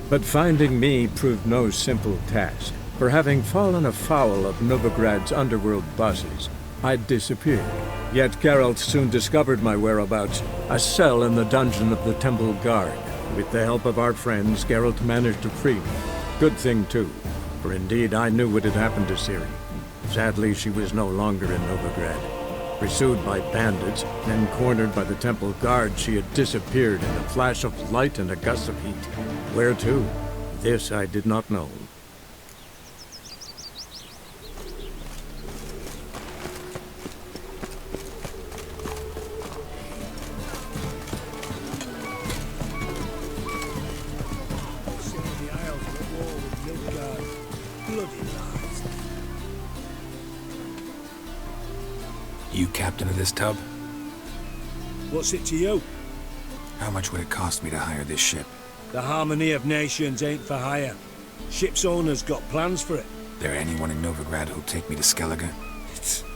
But finding me proved no simple task. For having fallen afoul of Novigrad's underworld bosses, I'd disappeared. Yet Geralt soon discovered my whereabouts, a cell in the dungeon of the Temple Guard. With the help of our friends, Geralt managed to free me. Good thing too, for indeed I knew what had happened to Ciri. Sadly, she was no longer in Novigrad. Pursued by bandits, then cornered by the Temple Guard, she had disappeared in a flash of light and a gust of heat. Where to? This I did not know. You captain of this tub? What's it to you? How much would it cost me to hire this ship? The harmony of nations ain't for hire. Ship's owner's got plans for it. There anyone in Novigrad who'll take me to Skellige?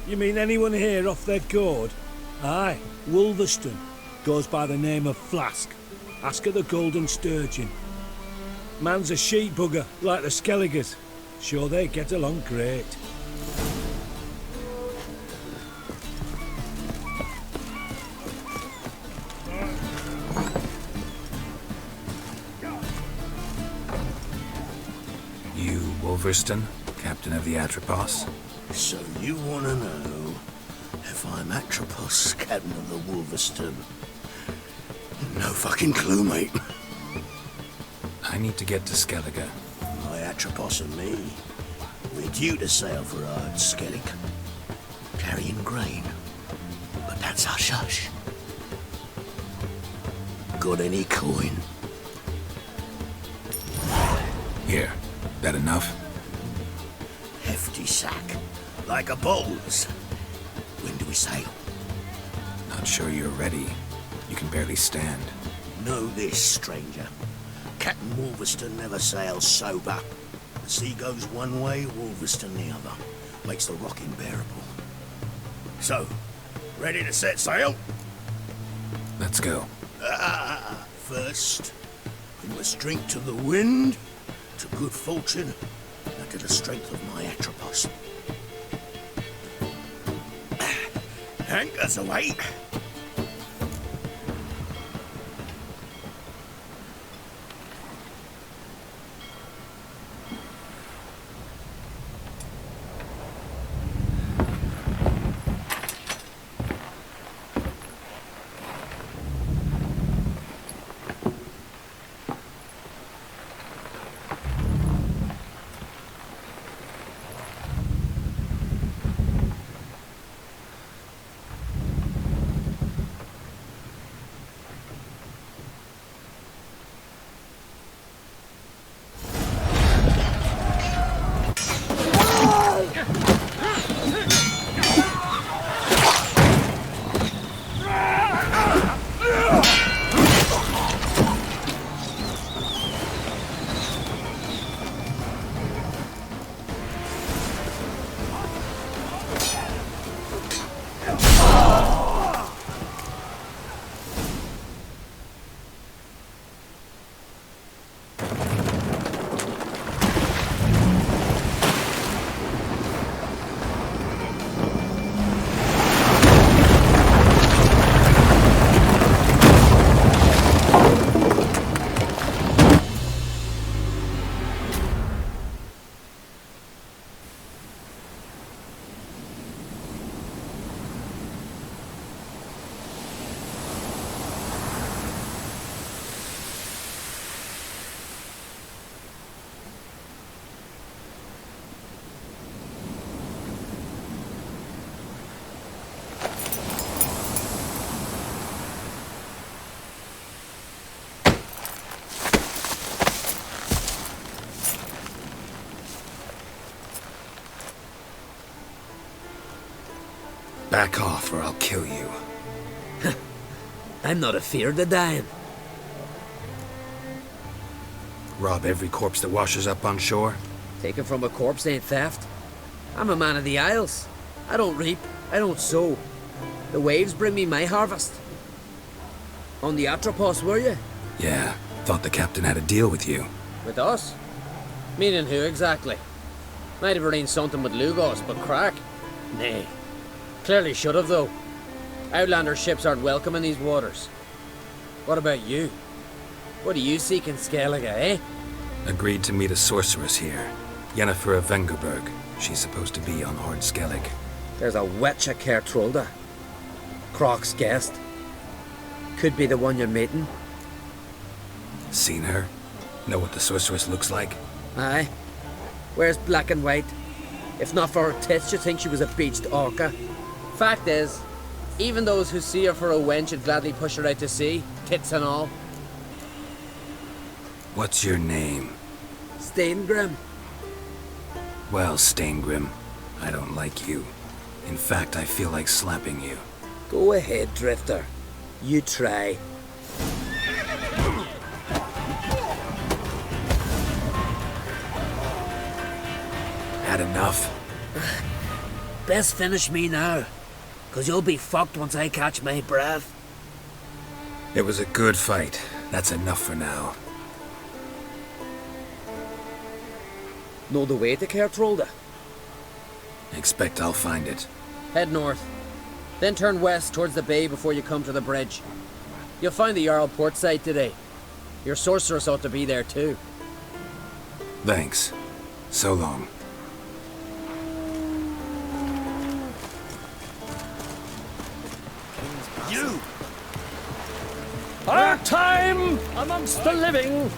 You mean anyone here off their gourd? Aye, Wolverston. Goes by the name of Flask. Ask her the Golden Sturgeon. Man's a sheep bugger, like the Skelligers. Sure they get along great. You, Wolverston, captain of the Atropos? So you want to know if I'm Atropos, captain of the Wolverston? No fucking clue, mate. I need to get to Skellige. My Atropos and me, we're due to sail for our Skellige, carrying grain. But that's hush-hush. Got any coin? Here, that enough? Hefty sack, like a bull's. When do we sail? Not sure you're ready. You can barely stand. Know this, stranger. Captain Wolverston never sails sober. The sea goes one way, Wolverston the other. Makes the rocking bearable. So, ready to set sail? Let's go. First, we must drink to the wind, to good fortune, and to the strength of my Atropos. Anchors away. Back off or I'll kill you. I'm not afeard of dying. Rob every corpse that washes up on shore? Taken from a corpse ain't theft. I'm a man of the Isles. I don't reap, I don't sow. The waves bring me my harvest. On the Atropos, were you? Yeah, thought the captain had a deal with you. With us? Meaning who exactly? Might have arranged something with Lugos, but crack? Nay. Clearly should have, though. Outlander ships aren't welcome in these waters. What about you? What do you seek in Skellige, eh? Agreed to meet a sorceress here. Yennefer of Vengerberg. She's supposed to be on Hord Skellig. There's a witch at Kertrolda. Croc's guest. Could be the one you're meeting. Seen her? Know what the sorceress looks like? Aye. Wears black and white. If not for her tits, you'd think she was a beached orca. Fact is, even those who see her for a wench would gladly push her out to sea, tits and all. What's your name? Steingrim. Well, Steingrim, I don't like you. In fact, I feel like slapping you. Go ahead, Drifter. You try. Had enough? Best finish me now, 'cause you'll be fucked once I catch my breath. It was a good fight. That's enough for now. Know the way to Kertrolda? Expect I'll find it. Head north, then turn west towards the bay before you come to the bridge. You'll find the Jarl port site today. Your sorceress ought to be there too. Thanks. So long. You! Our time amongst the living!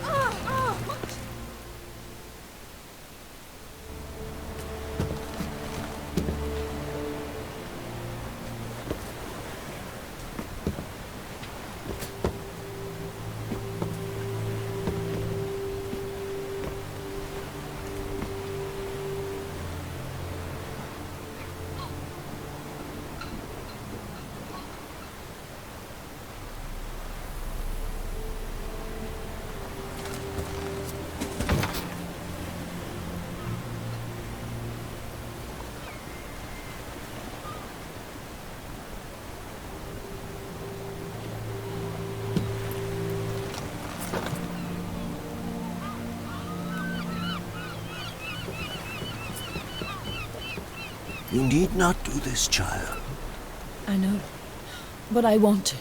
You need not do this, child. I know, but I want to.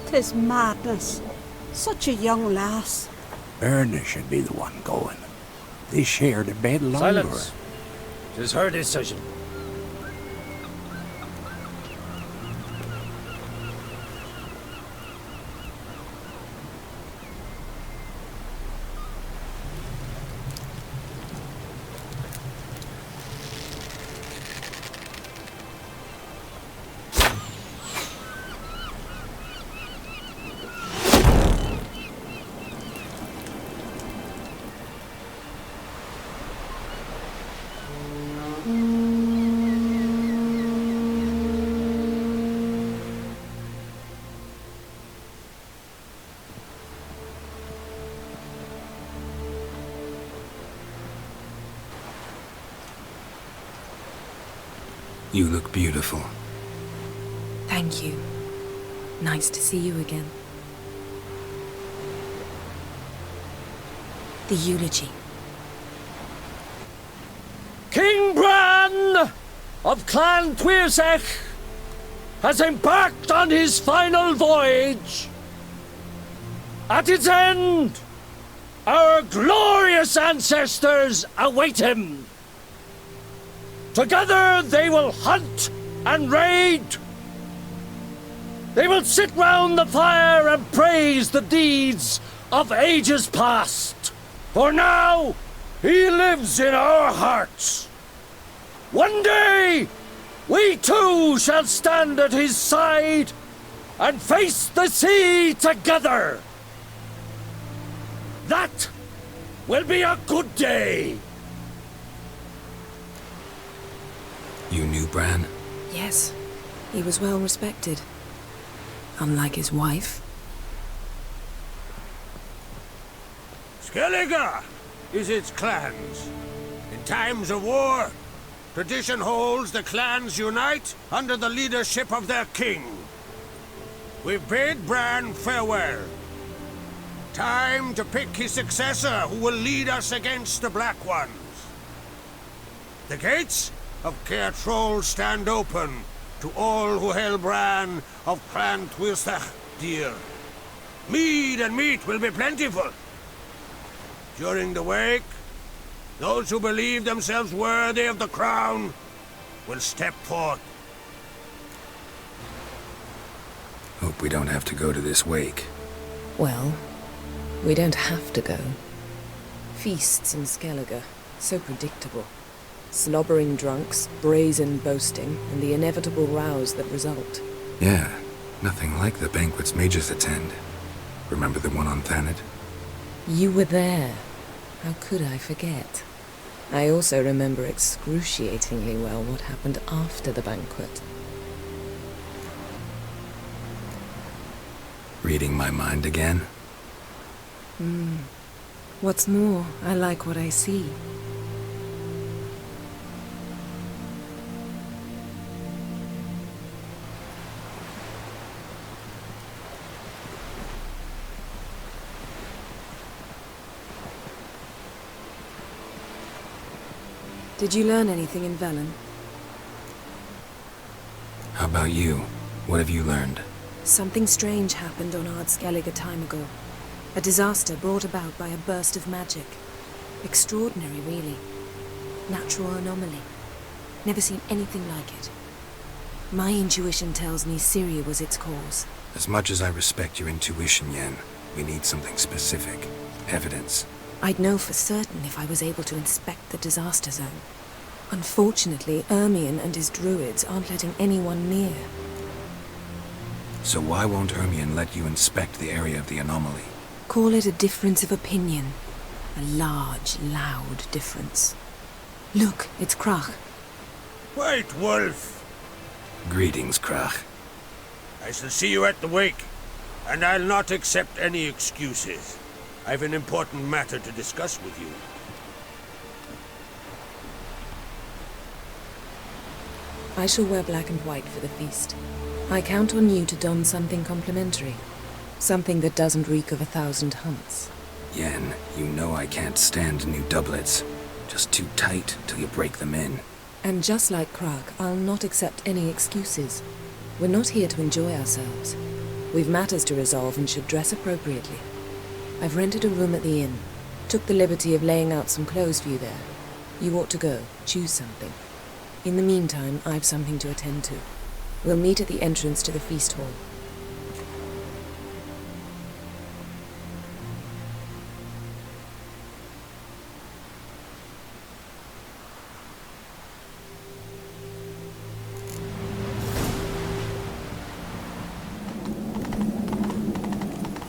Tis madness. Such a young lass. Erna should be the one going. They shared a bed longer. Silence. 'Tis her decision. You look beautiful. Thank you. Nice to see you again. The eulogy. King Bran of Clan Tuirsech has embarked on his final voyage. At its end, our glorious ancestors await him. Together they will hunt and raid. They will sit round the fire and praise the deeds of ages past. For now, He lives in our hearts. One day, we too shall stand at his side and face the sea together. That will be a good day. You knew Bran? Yes, he was well respected. Unlike his wife. Skellige is its clans. In times of war, tradition holds the clans unite under the leadership of their king. We've bid Bran farewell. Time to pick his successor who will lead us against the Black Ones. The gates of Caer Troll stand open to all who hail Bran of Clan Twilstach dear. Mead and meat will be plentiful. During the wake, those who believe themselves worthy of the crown will step forth. Hope we don't have to go to this wake. Well, we don't have to go. Feasts in Skellige, so predictable. Slobbering drunks, brazen boasting, and the inevitable rows that result. Yeah, nothing like the banquets mages attend. Remember the one on Thanet? You were there. How could I forget? I also remember excruciatingly well what happened after the banquet. Reading my mind again? What's more, I like what I see. Did you learn anything in Velen? How about you? What have you learned? Something strange happened on Ard Skellige a time ago. A disaster brought about by a burst of magic. Extraordinary, really. Natural anomaly. Never seen anything like it. My intuition tells me Ciri was its cause. As much as I respect your intuition, Yen, we need something specific. Evidence. I'd know for certain if I was able to inspect the disaster zone. Unfortunately, Ermion and his druids aren't letting anyone near. So why won't Ermion let you inspect the area of the anomaly? Call it a difference of opinion. A large, loud difference. Look, it's Krach. White Wolf! Greetings, Krach. I shall see you at the wake, and I'll not accept any excuses. I've an important matter to discuss with you. I shall wear black and white for the feast. I count on you to don something complimentary. Something that doesn't reek of 1,000 hunts. Yen, you know I can't stand new doublets. Just too tight till you break them in. And just like Krach, I'll not accept any excuses. We're not here to enjoy ourselves. We've matters to resolve and should dress appropriately. I've rented a room at the inn. Took the liberty of laying out some clothes for you there. You ought to go. Choose something. In the meantime, I've something to attend to. We'll meet at the entrance to the feast hall.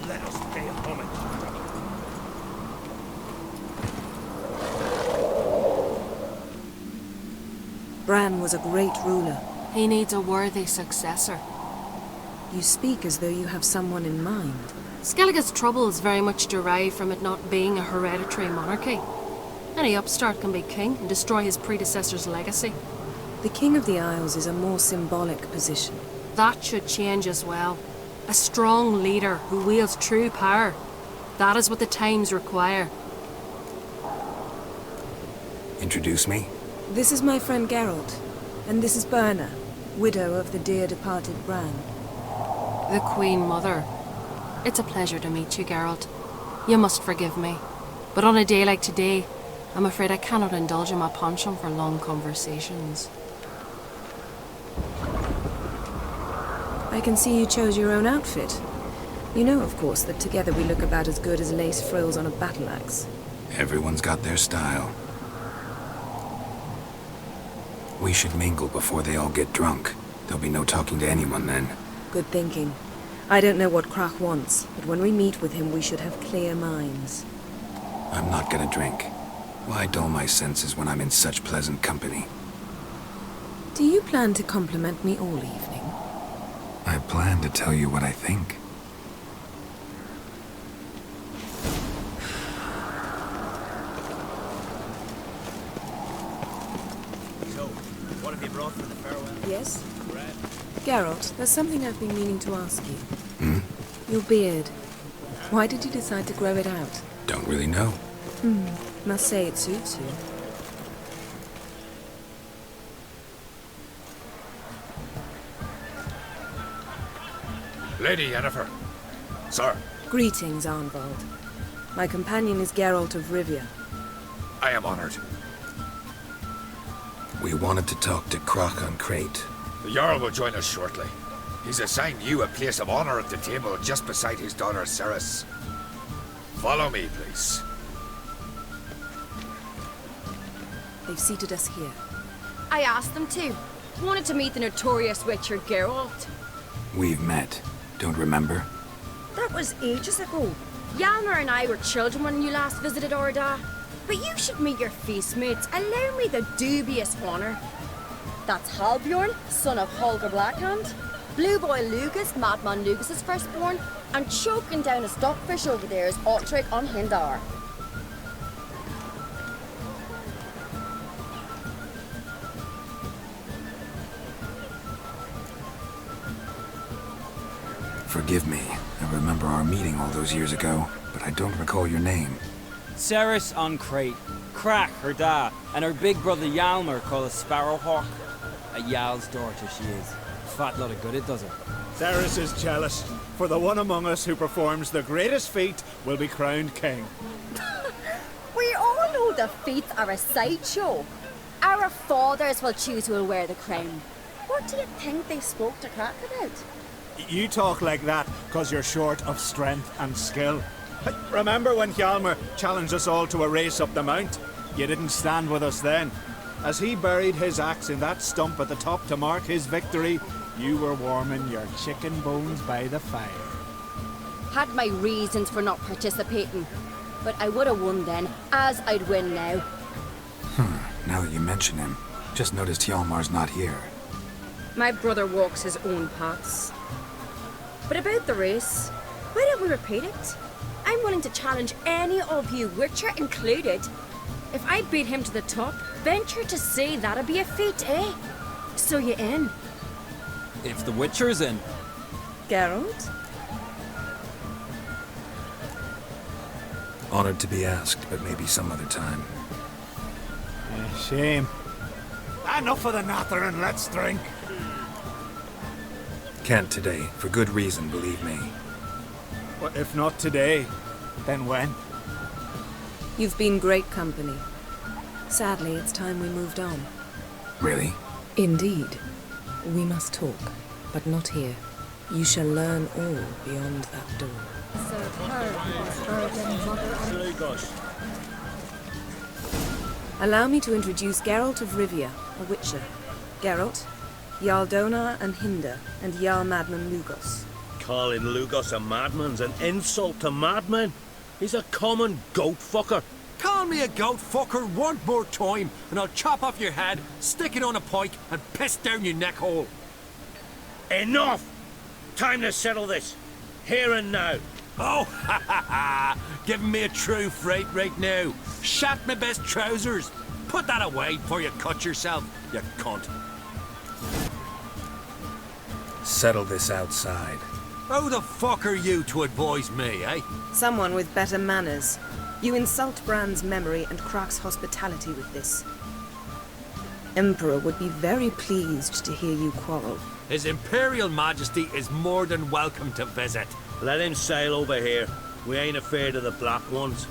Let us pay homage. Bran was a great ruler. He needs a worthy successor. You speak as though you have someone in mind. Skellige's troubles very much derive from it not being a hereditary monarchy. Any upstart can be king and destroy his predecessor's legacy. The King of the Isles is a more symbolic position. That should change as well. A strong leader who wields true power. That is what the times require. Introduce me? This is my friend Geralt, and this is Berna, widow of the dear departed Bran. The Queen Mother. It's a pleasure to meet you, Geralt. You must forgive me. But on a day like today, I'm afraid I cannot indulge in my penchant for long conversations. I can see you chose your own outfit. You know, of course, that together we look about as good as lace frills on a battle axe. Everyone's got their style. We should mingle before they all get drunk. There'll be no talking to anyone then. Good thinking. I don't know what Krach wants, but when we meet with him, we should have clear minds. I'm not gonna drink. Why dull my senses when I'm in such pleasant company? Do you plan to compliment me all evening? I plan to tell you what I think. So, what have you brought for the farewell? Yes? Geralt, there's something I've been meaning to ask you. Hmm? Your beard. Why did you decide to grow it out? Don't really know. Must say it suits you. Lady Yennefer. Sir, Greetings, Arnvald. My companion is Geralt of Rivia. I am honored. We wanted to talk to Krach on Crate. The Jarl will join us shortly. He's assigned you a place of honor at the table just beside his daughter Ceres. Follow me, please. They've seated us here. I asked them to. Wanted to meet the notorious witcher Geralt. We've met. Don't remember? That was ages ago. Hjalmar and I were children when you last visited Orda. But you should meet your feast mates. Allow me the dubious honor. That's Halbjorn, son of Holger Blackhand. Blue Boy Lugus, Madman Lugus' firstborn. And choking down a stockfish over there is Otric on Hindar. Forgive me. I remember our meeting all those years ago, but I don't recall your name. Ceres on Crate, Krach, her da, and her big brother Hjalmar called a Sparrowhawk. A Jarl's daughter she is. Fat lot of good it does her. Ceres is jealous, for the one among us who performs the greatest feat will be crowned king. We all know the feats are a sideshow. Our fathers will choose who will wear the crown. What do you think they spoke to Krach about? You talk like that because you're short of strength and skill. Remember when Hjalmar challenged us all to a race up the mount? You didn't stand with us then. As he buried his axe in that stump at the top to mark his victory, you were warming your chicken bones by the fire. Had my reasons for not participating, but I would have won then, as I'd win now. Now that you mention him, just noticed Hjalmar's not here. My brother walks his own paths. But about the race, why don't we repeat it? I'm willing to challenge any of you, Witcher included. If I beat him to the top, venture to say that'd be a feat, eh? So you in? If the Witcher's in. Geralt? Honored to be asked, but maybe some other time. Shame. Enough of the natter and let's drink. Can't today, for good reason, believe me. Well, if not today, then when? You've been great company. Sadly, it's time we moved on. Really? Indeed. We must talk, but not here. You shall learn all beyond that door. Allow me to introduce Geralt of Rivia, a witcher. Geralt, Jarl Donar and Hinder, and Jarl Madman Lugos. Calling Lugos a madman's an insult to madmen. He's a common goat fucker. Call me a goat fucker one more time, and I'll chop off your head, stick it on a pike, and piss down your neck hole. Enough! Time to settle this. Here and now. Oh, ha ha ha! Giving me a true fright right now. Shat my best trousers. Put that away before you cut yourself, you cunt. Settle this outside. Who the fuck are you to advise me, eh? Someone with better manners. You insult Bran's memory and Krach's hospitality with this. Emperor would be very pleased to hear you quarrel. His Imperial Majesty is more than welcome to visit. Let him sail over here. We ain't afraid of the Black Ones.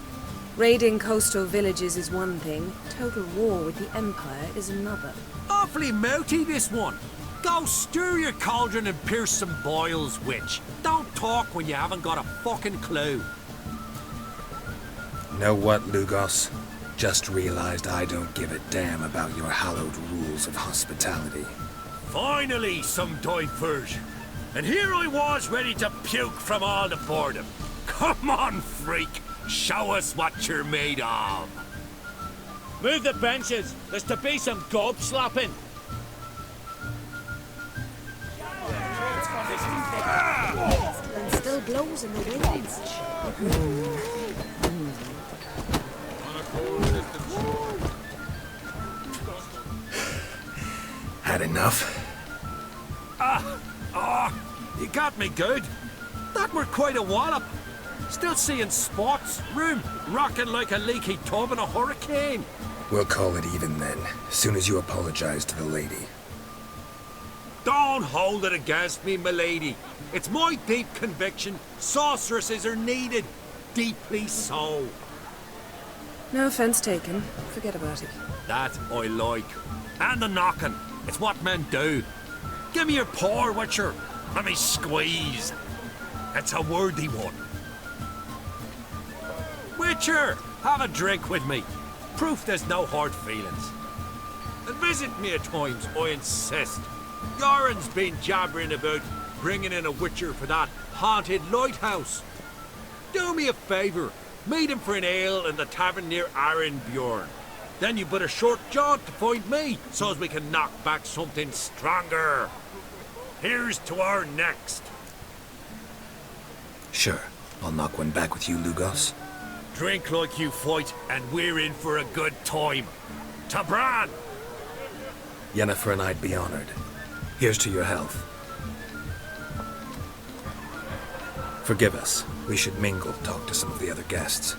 Raiding coastal villages is one thing. Total war with the Empire is another. Awfully mouty, this one. Go stir your cauldron and pierce some boils, witch. Don't talk when you haven't got a fucking clue. Know what, Lugos? Just realized I don't give a damn about your hallowed rules of hospitality. Finally, some diversion. And here I was ready to puke from all the boredom. Come on, freak. Show us what you're made of. Move the benches. There's to be some gob slapping. And still blows in the winds. Had enough? You got me good. That were quite a wallop. Still seeing spots, room, rocking like a leaky tub in a hurricane. We'll call it even then, as soon as you apologize to the lady. Don't hold it against me, milady. It's my deep conviction sorceresses are needed. Deeply so. No offense taken. Forget about it. That I like. And the knocking. It's what men do. Give me your paw, Witcher. Let me squeeze. It's a worthy one. Witcher, have a drink with me. Proof there's no hard feelings. And visit me at times, I insist. Yoren's been jabbering about bringing in a Witcher for that haunted lighthouse. Do me a favour. Meet him for an ale in the tavern near Arenbjorn. Then you but a short jaunt to find me, so as we can knock back something stronger. Here's to our next. Sure, I'll knock one back with you, Lugos. Drink like you fight, and we're in for a good time. To Bran! Yennefer and I'd be honored. Here's to your health. Forgive us. We should mingle, talk to some of the other guests.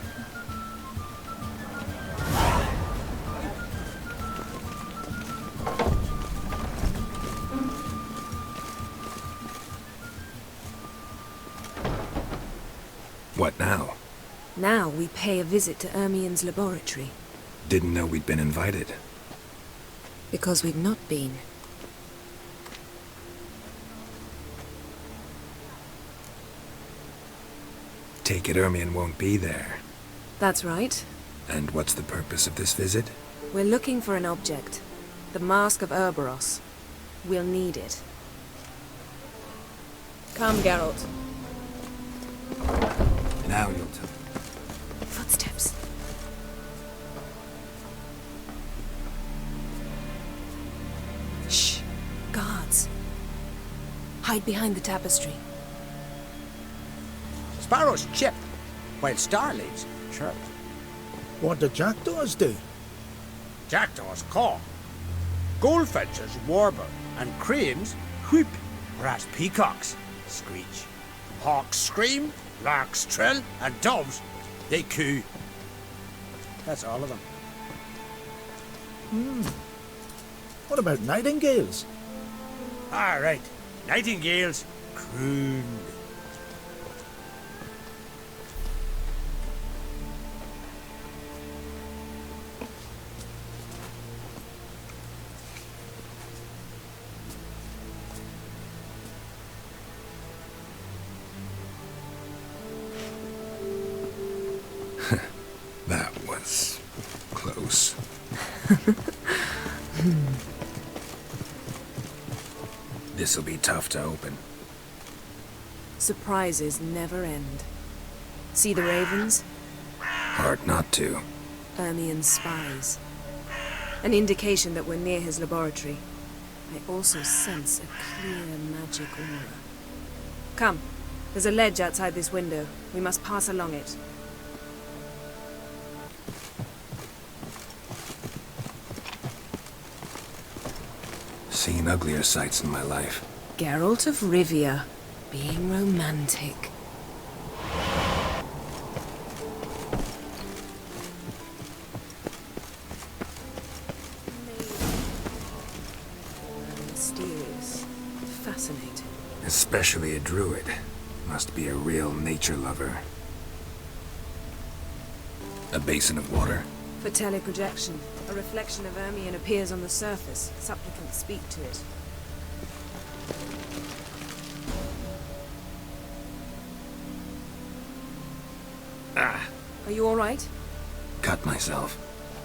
What now? Now we pay a visit to Ermien's laboratory. Didn't know we'd been invited. Because we've not been. Take it Ermien won't be there. That's right. And what's the purpose of this visit? We're looking for an object. The Mask of Urboros. We'll need it. Come, Geralt. Now you'll tell. Footsteps. Shh. Guards. Hide behind the tapestry. Sparrow's chip, while starlings chirp. What do jackdaws do? Jackdaws caw. Goldfinches warble, and cranes whoop, whereas peacocks screech. Hawks scream, larks trill, and doves, they coo. That's all of them. What about nightingales? All right, nightingales croon. That was close. This'll be tough to open. Surprises never end. See the ravens? Hard not to. Ermien's spies. An indication that we're near his laboratory. I also sense a clear magic aura. Come. There's a ledge outside this window. We must pass along it. Seen uglier sights in my life. Geralt of Rivia. Being romantic. Mysterious. Fascinating. Especially a druid. Must be a real nature lover. A basin of water? For teleprojection, a reflection of Ermien appears on the surface. Supplicants speak to it. Are you all right? cut myself.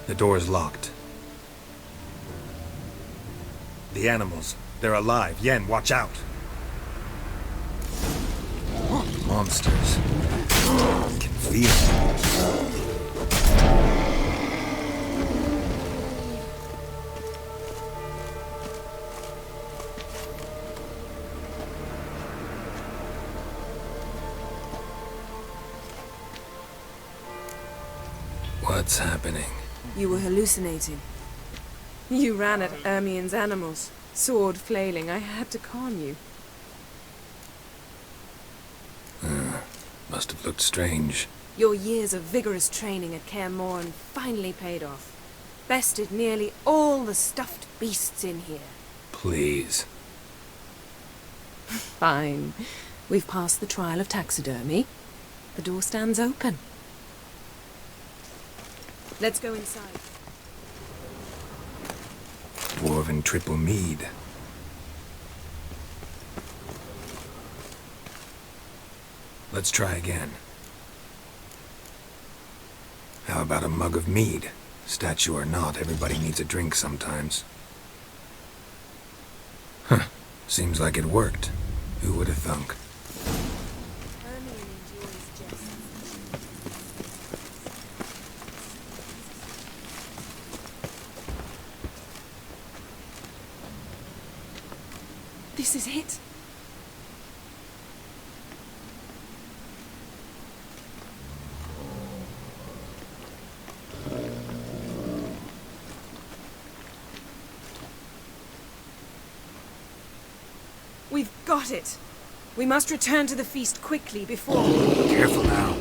The door's locked. The animals. They're alive. Yen, watch out. Monsters. I can feel them. What's happening? You were hallucinating. You ran at Ermien's animals, sword flailing. I had to calm you. Must have looked strange. Your years of vigorous training at Kaer Morhen finally paid off. Bested nearly all the stuffed beasts in here. Please. Fine. We've passed the trial of taxidermy. The door stands open. Let's go inside. Dwarven triple mead. Let's try again. How about a mug of mead? Statue or not, everybody needs a drink sometimes. Huh. Seems like it worked. Who would have thunk? This is it. We've got it. We must return to the feast quickly before... Careful now.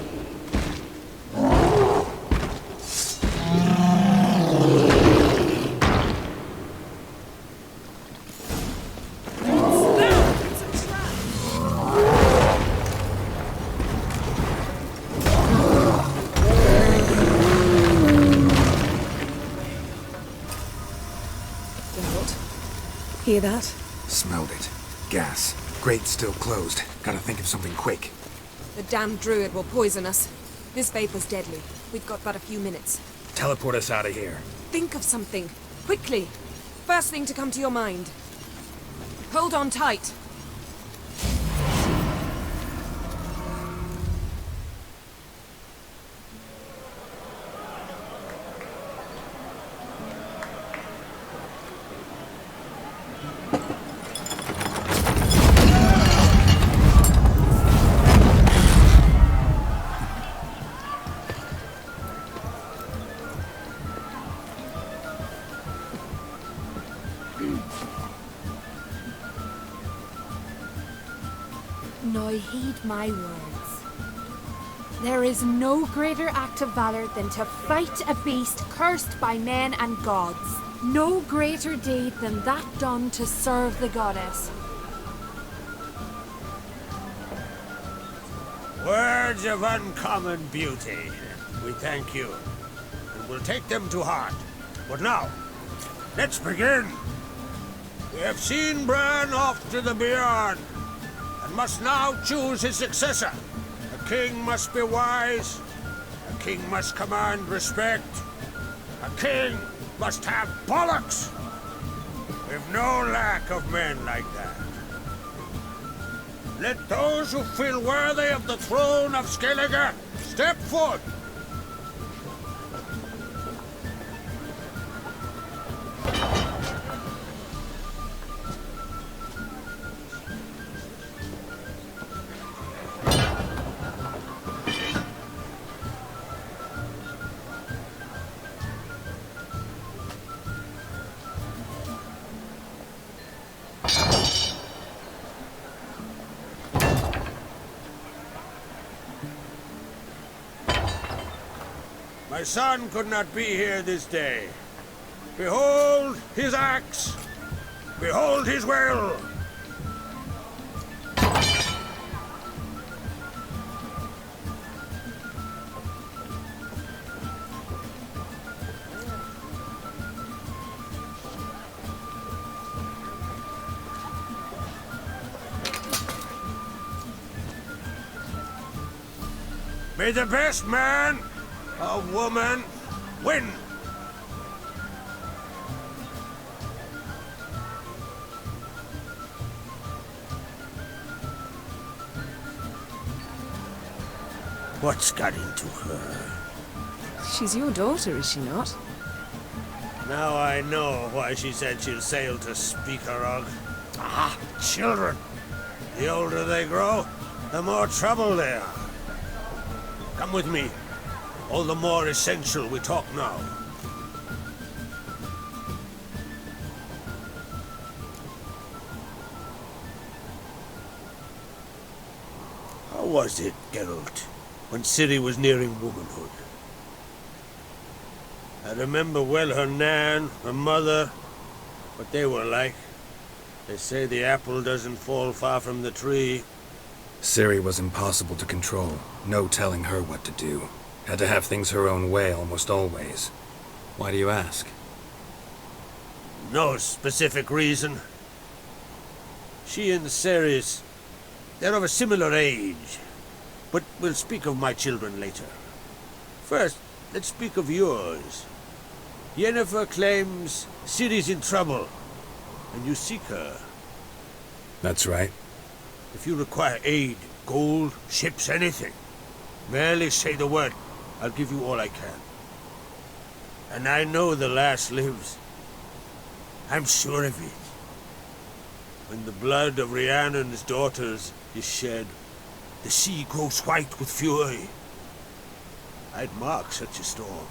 Hear that? Smelled it. Gas. Grate's still closed. Gotta think of something quick. The damned druid will poison us. This vapor's deadly. We've got but a few minutes. Teleport us out of here. Think of something. Quickly. First thing to come to your mind. Hold on tight. Now heed my words. There is no greater act of valor than to fight a beast cursed by men and gods. No greater deed than that done to serve the goddess. Words of uncommon beauty. We thank you, and we'll take them to heart. But now, let's begin. We have seen Bran off to the beyond, and must now choose his successor. A king must be wise. A king must command respect. A king must have bollocks. We've no lack of men like that. Let those who feel worthy of the throne of Skellige step forth. My son could not be here this day. Behold his axe. Behold his will. May the best man, a woman, When? What's got into her? She's your daughter, is she not? Now I know why she said she'll sail to Speakerog. Ah, children. The older they grow, the more trouble they are. Come with me. All the more essential we talk now. How was it, Geralt, when Ciri was nearing womanhood? I remember well her nan, her mother, what they were like. They say the apple doesn't fall far from the tree. Ciri was impossible to control. No telling her what to do. Had to have things her own way almost always. Why do you ask? No specific reason. She and Ceres, they're of a similar age. But we'll speak of my children later. First, let's speak of yours. Yennefer claims Ciri's in trouble, and you seek her. That's right. If you require aid, gold, ships, anything, merely say the word. I'll give you all I can. And I know the lass lives. I'm sure of it. When the blood of Rhiannon's daughters is shed, the sea grows white with fury. I'd mark such a storm.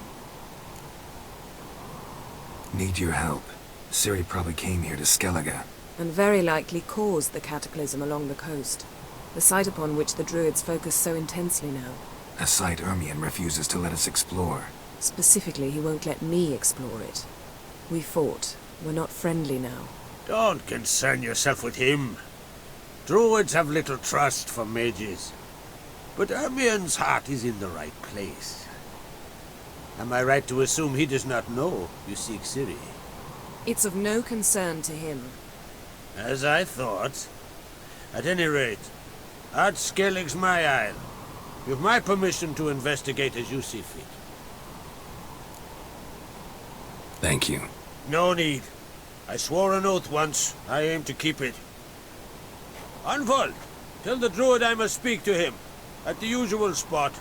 Need your help. Ciri probably came here to Skellige. And very likely caused the cataclysm along the coast. The site upon which the druids focus so intensely now. A site Ermion refuses to let us explore. Specifically, he won't let me explore it. We fought. We're not friendly now. Don't concern yourself with him. Druids have little trust for mages. But Ermion's heart is in the right place. Am I right to assume he does not know you seek Ciri? It's of no concern to him. As I thought. At any rate, Ard Skellige's my isle. You've my permission to investigate as you see fit. Thank you. No need. I swore an oath once. I aim to keep it. Unfold! Tell the druid I must speak to him. At the usual spot.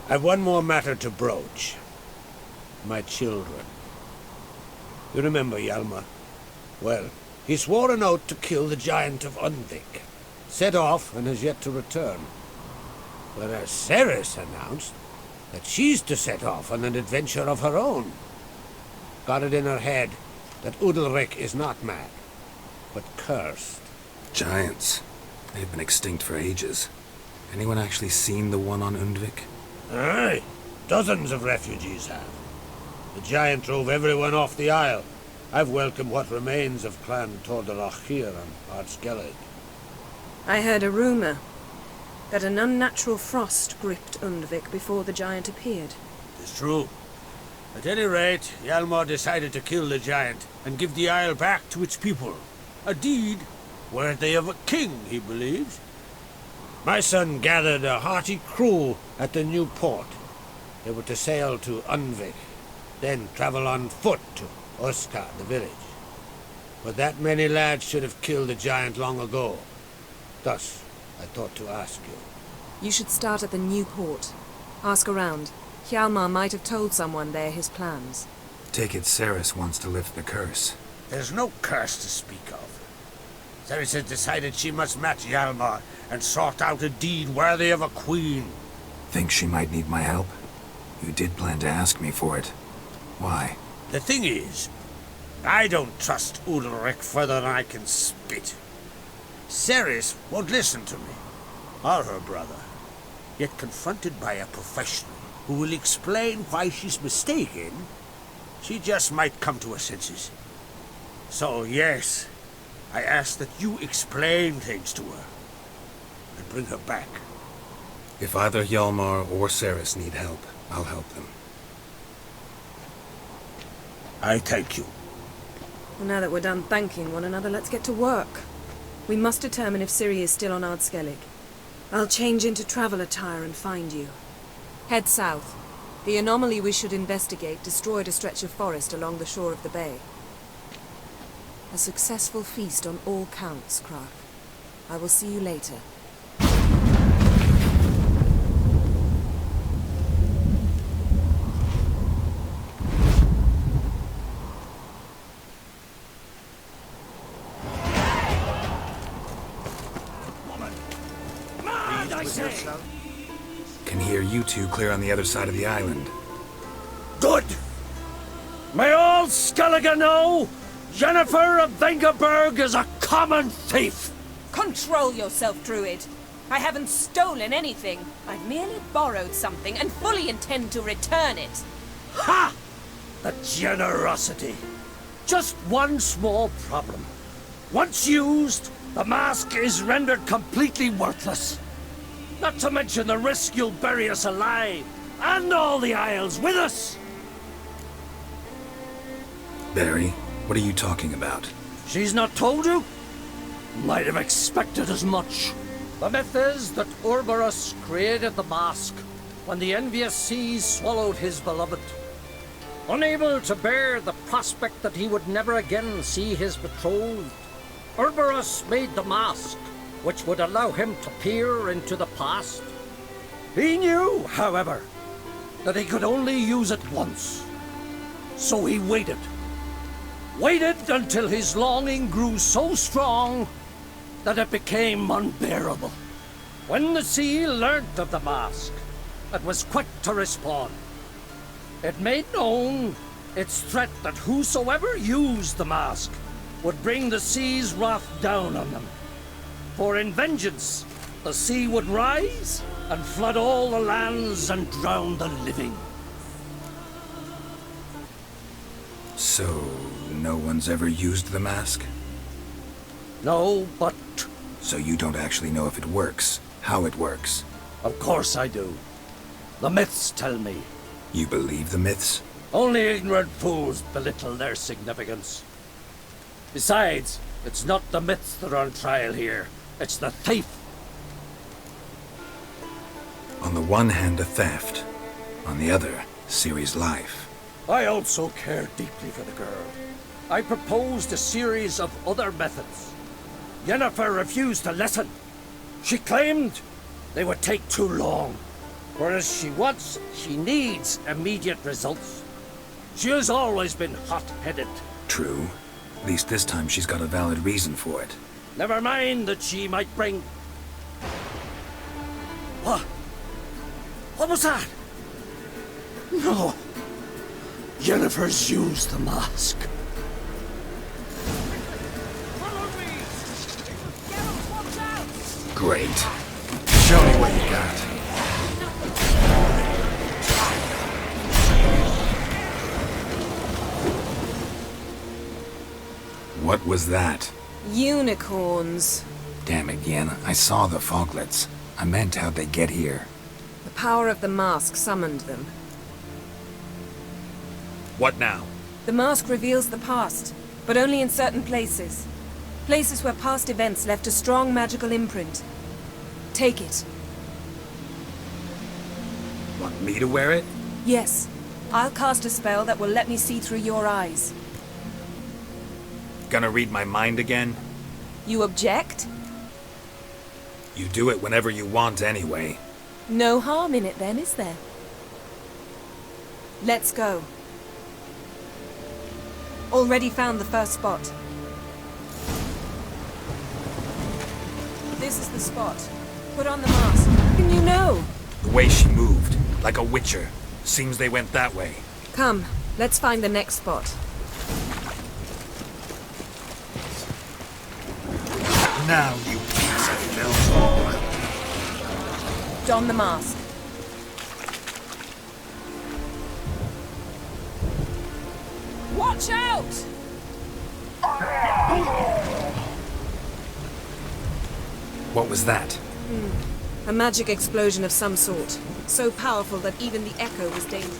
I've one more matter to broach. My children. You remember Hjalmar? Well, he swore an oath to kill the giant of Undvik. Set off and has yet to return. Whereas Ceres announced that she's to set off on an adventure of her own. Got it in her head that Udalric is not mad, but cursed. Giants. They've been extinct for ages. Anyone actually seen the one on Undvik? Aye. Dozens of refugees have. The giant drove everyone off the isle. I've welcomed what remains of Clan Tordarach here on Ard Skellige. I heard a rumor that an unnatural frost gripped Undvik before the giant appeared. It's true. At any rate, Hjalmar decided to kill the giant and give the isle back to its people. A deed worthy of a king, he believes. My son gathered a hearty crew at the new port. They were to sail to Undvik, then travel on foot to Oskar, the village. But that many lads should have killed the giant long ago. Thus, I thought to ask you. You should start at the new port. Ask around. Hjalmar might have told someone there his plans. Take it Ceres wants to lift the curse. There's no curse to speak of. Ceres has decided she must match Hjalmar and sort out a deed worthy of a queen. Think she might need my help? You did plan to ask me for it. Why? The thing is, I don't trust Udalric further than I can spit. Ceres won't listen to me, or her brother. Yet confronted by a professional who will explain why she's mistaken, she just might come to her senses. So yes, I ask that you explain things to her and bring her back. If either Hjalmar or Ceres need help, I'll help them. I thank you. Well, now that we're done thanking one another, let's get to work. We must determine if Ciri is still on Ard Skellige. I'll change into travel attire and find you. Head south. The anomaly we should investigate destroyed a stretch of forest along the shore of the bay. A successful feast on all counts, Krag. I will see you later. Can hear you two clear on the other side of the island. Good! May all Skellige know Jennifer of Vengerberg is a common thief! Control yourself, Druid. I haven't stolen anything. I've merely borrowed something and fully intend to return it. Ha! The generosity. Just one small problem. Once used, the mask is rendered completely worthless. Not to mention the risk you'll bury us alive, and all the Isles with us! Barry, what are you talking about? She's not told you? Might have expected as much. The myth is that Urberus created the mask when the envious seas swallowed his beloved. Unable to bear the prospect that he would never again see his betrothed, Urberus made the mask, which would allow him to peer into the past. He knew, however, that he could only use it once. So he waited. Waited until his longing grew so strong that it became unbearable. When the sea learnt of the mask, it was quick to respond. It made known its threat that whosoever used the mask would bring the sea's wrath down on them. For in vengeance, the sea would rise and flood all the lands and drown the living. So, no one's ever used the mask? No, but... So you don't actually know if it works, how it works? Of course I do. The myths tell me. You believe the myths? Only ignorant fools belittle their significance. Besides, it's not the myths that are on trial here. It's the thief. On the one hand, a theft. On the other, Ciri's life. I also care deeply for the girl. I proposed a series of other methods. Yennefer refused to listen. She claimed they would take too long. Whereas she needs immediate results. She has always been hot-headed. True. At least this time she's got a valid reason for it. Never mind that she might bring... What? What was that? No. Yennefer's used the mask. Great. Show me what you got. What was that? Unicorns. Damn it, Yen. I saw the foglets. I meant how'd they get here. The power of the mask summoned them. What now? The mask reveals the past, but only in certain places. Places where past events left a strong magical imprint. Take it. Want me to wear it? Yes. I'll cast a spell that will let me see through your eyes. Gonna read my mind again? You object? You do it whenever you want anyway. No harm in it then, is there? Let's go. Already found the first spot. This is the spot. Put on the mask. How can you know? The way she moved, like a witcher. Seems they went that way. Come, let's find the next spot. Now, you piece of filth. Don the mask. Watch out! What was that? A magic explosion of some sort. So powerful that even the echo was dangerous.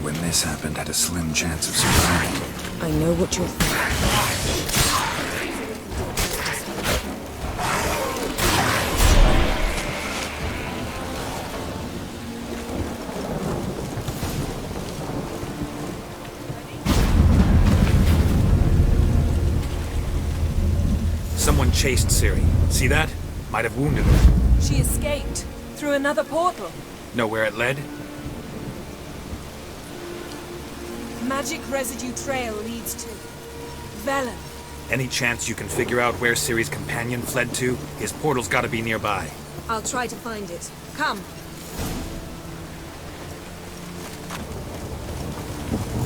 When this happened, had a slim chance of surviving. I know what you're thinking. chased Ciri. See that? Might have wounded her. She escaped through another portal. Know where it led? Magic residue trail leads to Velen. Any chance you can figure out where Ciri's companion fled to? His portal's gotta be nearby. I'll try to find it. Come.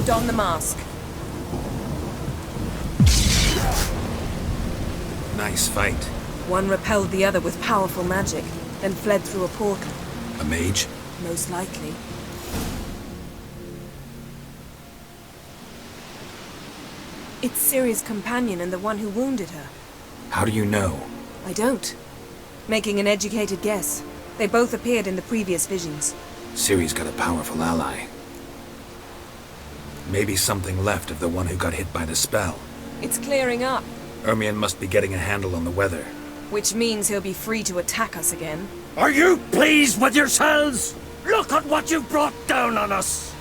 Don the mask. Nice fight. One repelled the other with powerful magic, then fled through a portal. A mage? Most likely. It's Ciri's companion and the one who wounded her. How do you know? I don't. Making an educated guess. They both appeared in the previous visions. Ciri's got a powerful ally. Maybe something left of the one who got hit by the spell. It's clearing up. Ermion must be getting a handle on the weather. Which means he'll be free to attack us again. Are you pleased with yourselves? Look at what you've brought down on us!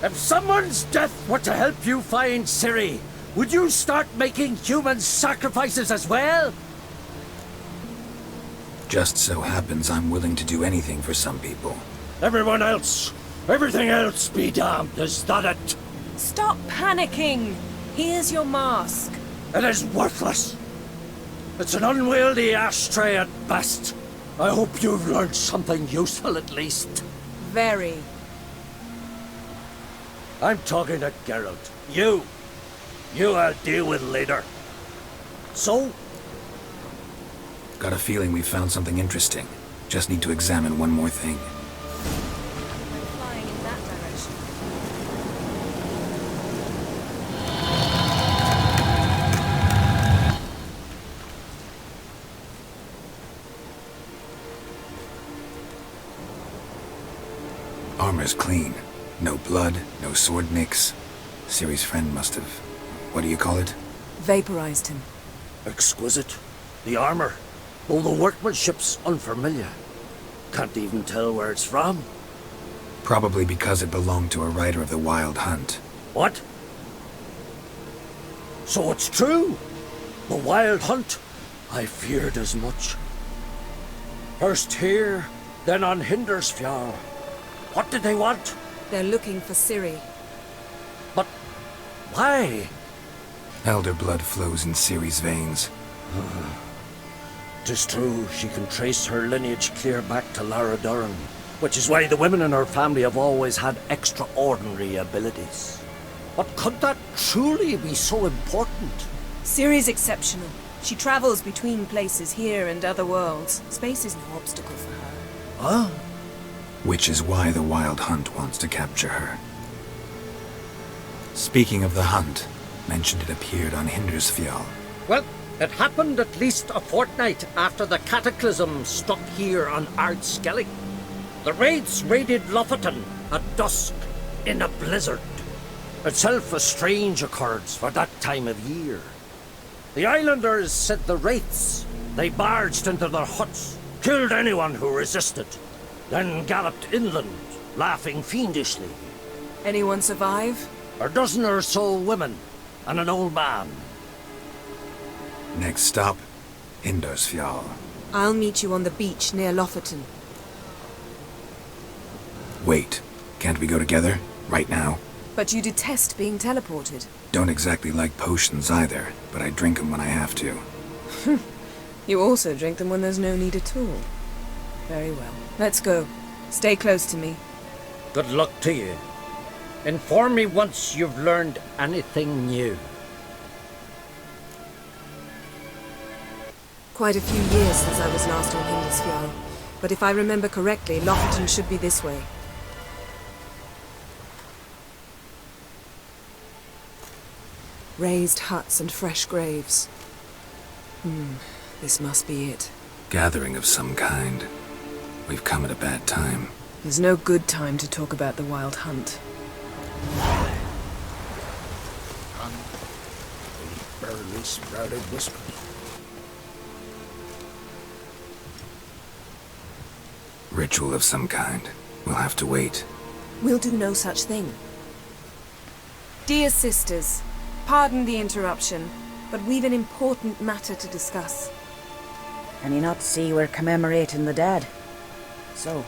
If someone's death were to help you find Ciri, would you start making human sacrifices as well? Just so happens I'm willing to do anything for some people. Everyone else, everything else be damned, is that it? Stop panicking! Here's your mask. It is worthless. It's an unwieldy ashtray at best. I hope you've learned something useful at least. Very. I'm talking to Geralt. You I'll deal with later. So? Got a feeling we found something interesting. Just need to examine one more thing. Flying in that direction. Armor's clean. No blood, no sword nicks. Ciri's friend must have... what do you call it? Vaporized him. Exquisite. The armor. All the workmanship's unfamiliar. Can't even tell where it's from. Probably because it belonged to a rider of the Wild Hunt. What? So it's true? The Wild Hunt? I feared as much. First here, then on Hindersfjall. What did they want? They're looking for Ciri. But why? Elder blood flows in Ciri's veins. 'Tis true, she can trace her lineage clear back to Lara Duran, which is why the women in her family have always had extraordinary abilities. But could that truly be so important? Ciri's exceptional. She travels between places here and other worlds. Space is no obstacle for her. Huh? Which is why the Wild Hunt wants to capture her. Speaking of the hunt, mentioned it appeared on Hindersfjall. Well, it happened at least a fortnight after the cataclysm struck here on Skellige. The raids raided Lofoten at dusk in a blizzard. Itself a strange occurrence for that time of year. The islanders said the wraiths. They barged into their huts, killed anyone who resisted, then galloped inland, laughing fiendishly. Anyone survive? A dozen or so women, and an old man. Next stop, Hindersfjall. I'll meet you on the beach near Lofoten. Wait, can't we go together? Right now? But you detest being teleported. Don't exactly like potions either, but I drink them when I have to. You also drink them when there's no need at all. Very well. Let's go. Stay close to me. Good luck to you. Inform me once you've learned anything new. Quite a few years since I was last on Hindersfjall, but if I remember correctly, Lofoten should be this way. Raised huts and fresh graves. This must be it. Gathering of some kind. We've come at a bad time. There's no good time to talk about the Wild Hunt. Barely sprouted whispers. Ritual of some kind. We'll have to wait. We'll do no such thing. Dear sisters, pardon the interruption. but we've an important matter to discuss. Can you not see we're commemorating the dead? So?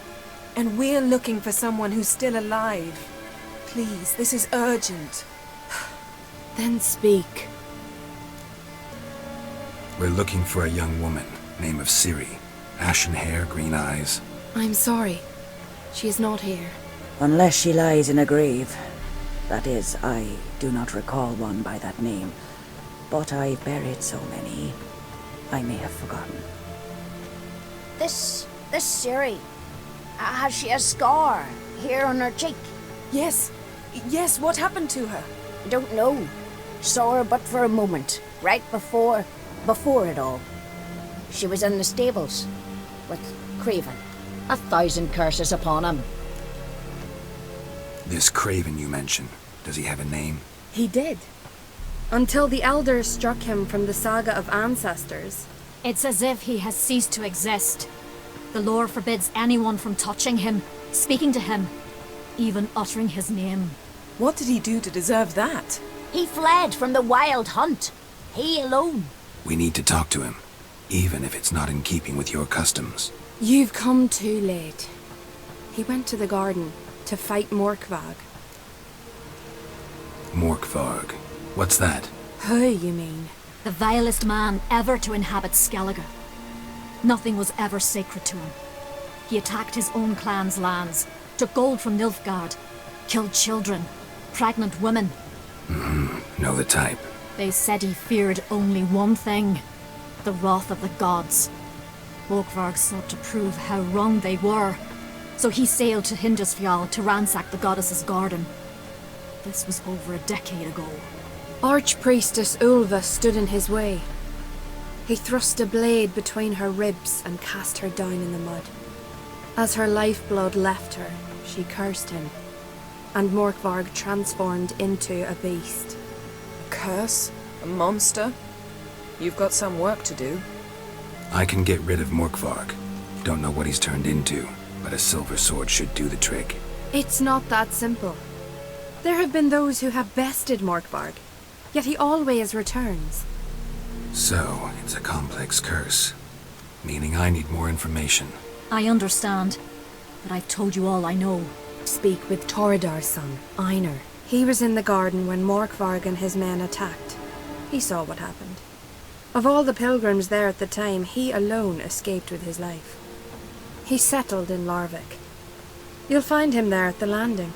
And we're looking for someone who's still alive. Please, this is urgent. Then speak. We're looking for a young woman, name of Ciri. Ashen hair, green eyes. I'm sorry. She is not here. Unless she lies in a grave. That is, I do not recall one by that name. But I've buried so many, I may have forgotten. This Ciri, has she a scar here on her cheek? Yes, what happened to her? I don't know. Saw her but for a moment, right before it all. She was in the stables with Craven. 1,000 curses upon him. This Craven you mentioned, does he have a name? He did. Until the elders struck him from the saga of ancestors. It's as if he has ceased to exist. The lore forbids anyone from touching him, speaking to him, even uttering his name. What did he do to deserve that? He fled from the wild hunt. He alone. We need to talk to him, even if it's not in keeping with your customs. You've come too late. He went to the garden to fight Morkvarg. Morkvarg? What's that? Who, you mean? The vilest man ever to inhabit Skellige. Nothing was ever sacred to him. He attacked his own clan's lands, took gold from Nilfgaard, killed children, pregnant women. Know the type. They said he feared only one thing, the wrath of the gods. Morkvarg sought to prove how wrong they were, so he sailed to Hindisfjall to ransack the goddess's garden. This was over a decade ago. Archpriestess Ulva stood in his way. He thrust a blade between her ribs and cast her down in the mud. As her lifeblood left her, she cursed him, and Morkvarg transformed into a beast. A curse? A monster? You've got some work to do. I can get rid of Morkvarg. Don't know what he's turned into, but a silver sword should do the trick. It's not that simple. There have been those who have bested Morkvarg, yet he always returns. So, it's a complex curse, meaning I need more information. I understand, but I've told you all I know. Speak with Torridar's son, Einar. He was in the garden when Morkvarg and his men attacked. He saw what happened. Of all the pilgrims there at the time, he alone escaped with his life. He settled in Larvik. You'll find him there at the landing,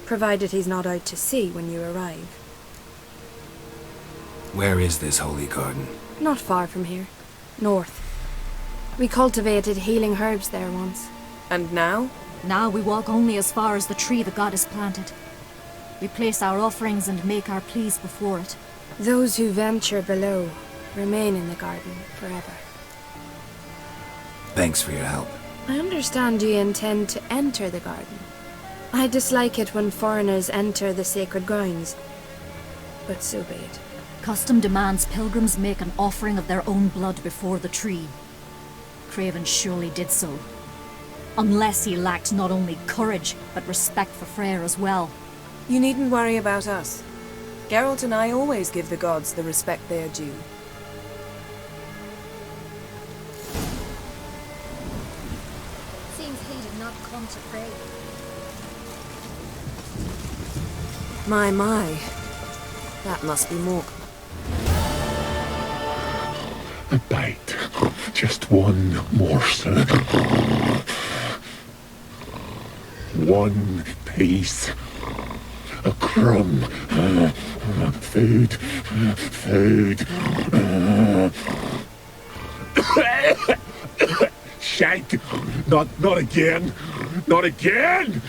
provided he's not out to sea when you arrive. Where is this holy garden? Not far from here. North. We cultivated healing herbs there once. And now? Now we walk only as far as the tree the goddess planted. We place our offerings and make our pleas before it. Those who venture below remain in the garden forever. Thanks for your help. I understand you intend to enter the garden. I dislike it when foreigners enter the sacred grounds, but so be it. Custom demands pilgrims make an offering of their own blood before the tree. Craven surely did so. Unless he lacked not only courage, but respect for Freyr as well. You needn't worry about us. Geralt and I always give the gods the respect they are due. Seems he did not come to pray. My. That must be Mork. A bite. Just one morsel. One piece. A crumb. Food. Shank. Not again. Not again.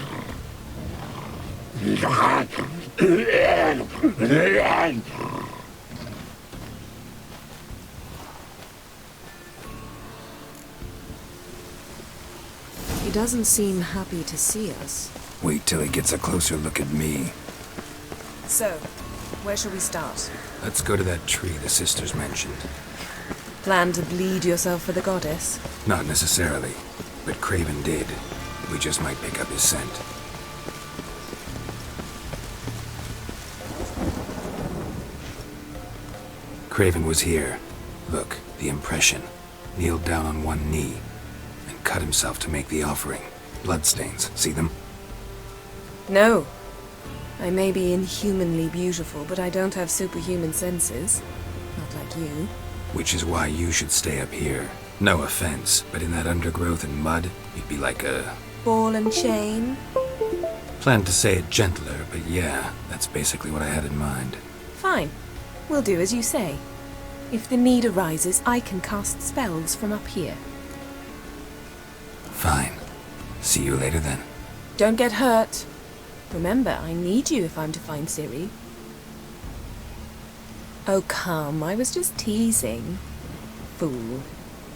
He doesn't seem happy to see us. Wait till he gets a closer look at me. So, where shall we start? Let's go to that tree the sisters mentioned. Plan to bleed yourself for the goddess? Not necessarily, but Craven did. We just might pick up his scent. Craven was here. Look, the impression. Kneeled down on one knee and cut himself to make the offering. Bloodstains, see them? No. I may be inhumanly beautiful, but I don't have superhuman senses. Not like you. Which is why you should stay up here. No offense, but in that undergrowth and mud, you'd be like a... Ball and chain? Planned to say it gentler, but yeah, that's basically what I had in mind. Fine. We'll do as you say. If the need arises, I can cast spells from up here. Fine. See you later then. Don't get hurt. Remember, I need you if I'm to find Ciri. Oh, come. I was just teasing. Fool.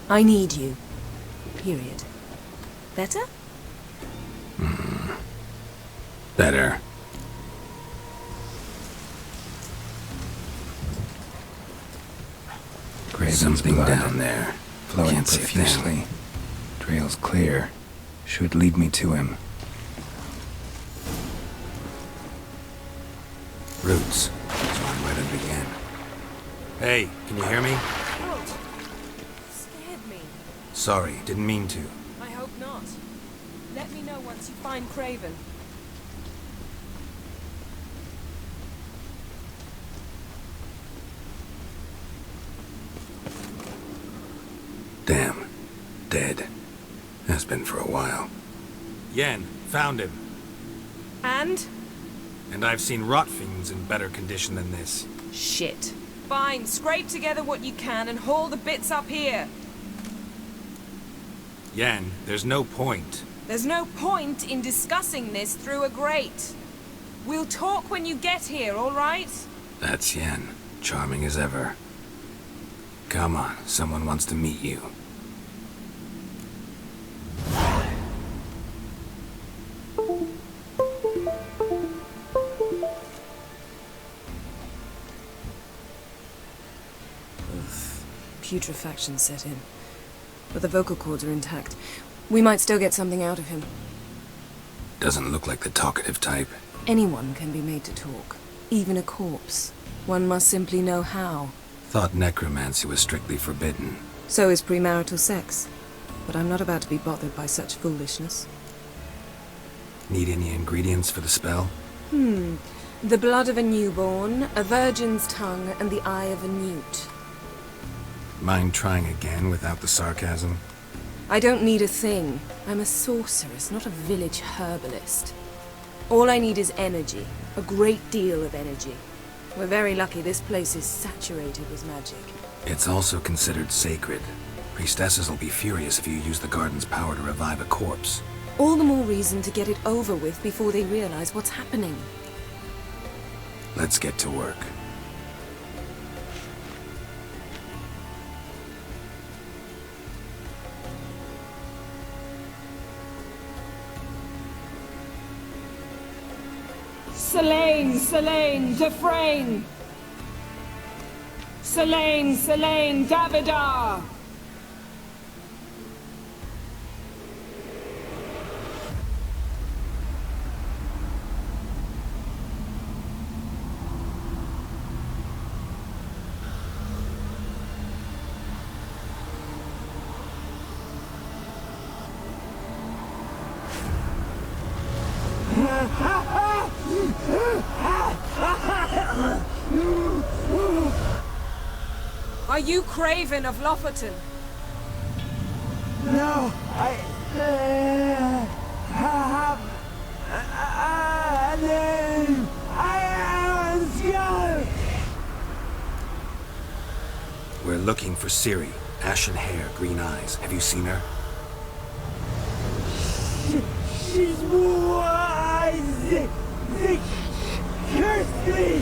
I need you. Period. Better? Better. Something down there. Flowing profusely. Trail's clear. Should lead me to him. Roots. So I'm right under the inn. Hey, can you hear me? Geralt, you scared me. Sorry, didn't mean to. I hope not. Let me know once you find Craven. Damn. Dead. Has been for a while. Yen, found him. And? And I've seen rot fiends in better condition than this. Shit. Fine, scrape together what you can and haul the bits up here. Yen, there's no point. There's no point in discussing this through a grate. We'll talk when you get here, all right? That's Yen. Charming as ever. Come on, someone wants to meet you. Putrefaction set in. But the vocal cords are intact. We might still get something out of him. Doesn't look like the talkative type. Anyone can be made to talk. Even a corpse. One must simply know how. Thought necromancy was strictly forbidden. So is premarital sex. But I'm not about to be bothered by such foolishness. Need any ingredients for the spell? The blood of a newborn, a virgin's tongue, and the eye of a newt. Mind trying again without the sarcasm? I don't need a thing. I'm a sorceress, not a village herbalist. All I need is energy. A great deal of energy. We're very lucky this place is saturated with magic. It's also considered sacred. Priestesses will be furious if you use the garden's power to revive a corpse. All the more reason to get it over with before they realize what's happening. Let's get to work. Selene, Selene, Defrain! Selene, Selene, Davidar! Are you Craven of Lofoten? No, I have a name. I am a skull. We're looking for Ciri. Ashen hair, green eyes. Have you seen her? She's wise. Curse me.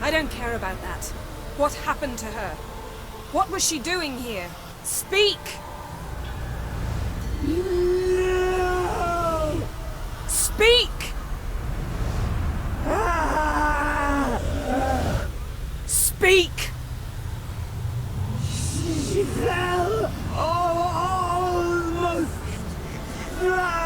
I don't care about that. What happened to her? What was she doing here? Speak! No. Speak! Speak! She fell almost drowned.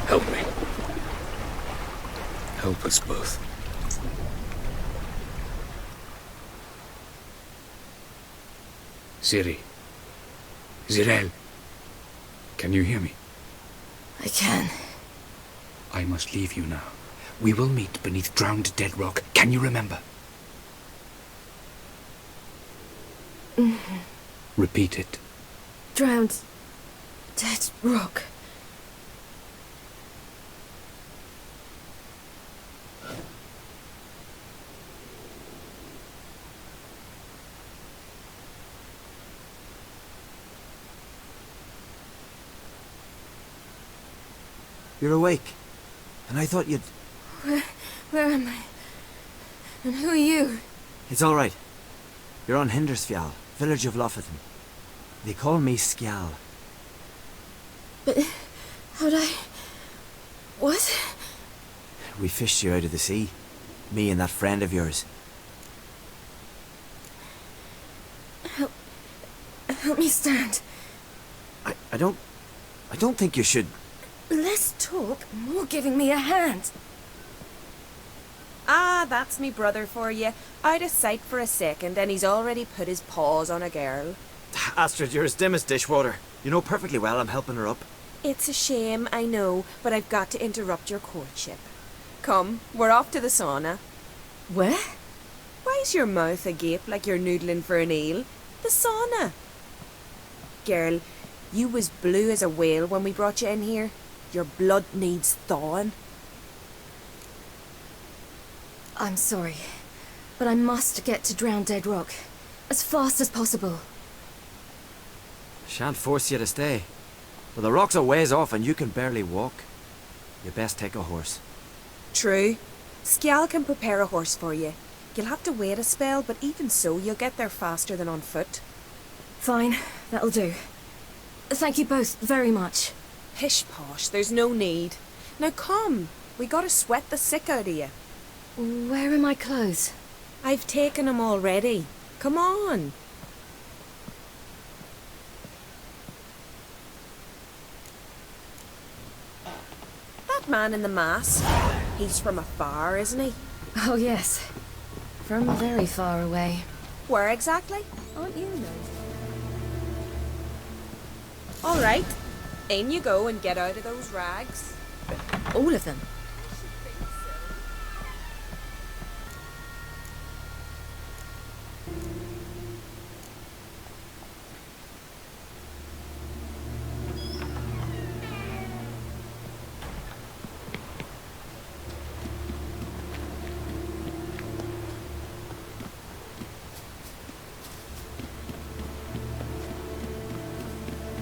Help me. Help us both. Ciri. Zirel. Can you hear me? I can. I must leave you now. We will meet beneath drowned dead rock. Can you remember? Repeat it. Drowned. Dead rock. You're awake. And I thought you'd... Where am I? And who are you? It's all right. You're on Hindersfjall, village of Lofoten. They call me Skjal. But how'd I... What? We fished you out of the sea. Me and that friend of yours. Help me stand. I don't think you should... Less talk, more giving me a hand. Ah, that's me brother for you. Out of sight for a second, and he's already put his paws on a girl. Astrid, you're as dim as dishwater. You know perfectly well I'm helping her up. It's a shame, I know, but I've got to interrupt your courtship. Come, we're off to the sauna. Where? Why's your mouth agape like you're noodling for an eel? The sauna. Girl, you was blue as a whale when we brought you in here. Your blood needs thawing. I'm sorry, but I must get to Drowned Dead Rock as fast as possible. Shan't force you to stay. But the rock's a ways off and you can barely walk. You best take a horse. True. Skjal can prepare a horse for you. You'll have to wait a spell, but even so, you'll get there faster than on foot. Fine, that'll do. Thank you both very much. Pish posh, there's no need. Now come, we gotta sweat the sick out of you. Where are my clothes? I've taken them already. Come on. That man in the mask, he's from afar, isn't he? Oh yes, from very far away. Where exactly? Aren't you know? All right, in you go and get out of those rags. All of them?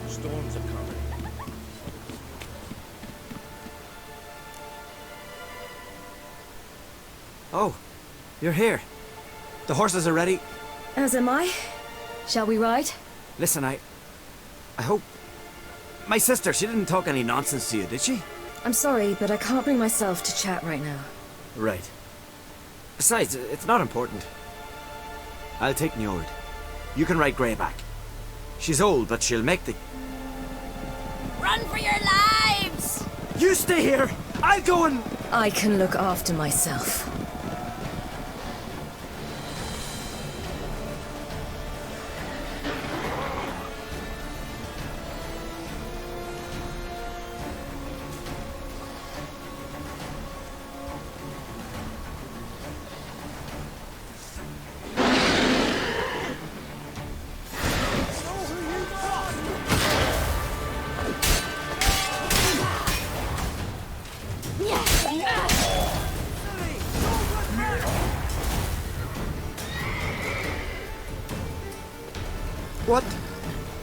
Storms are coming. Oh, you're here. The horses are ready. As am I. Shall we ride? Listen, I hope... My sister, she didn't talk any nonsense to you, did she? I'm sorry, but I can't bring myself to chat right now. Right. Besides, it's not important. I'll take Njord. You can ride Greyback. She's old, but she'll make the... Run for your lives! You stay here! I'll go and... I can look after myself.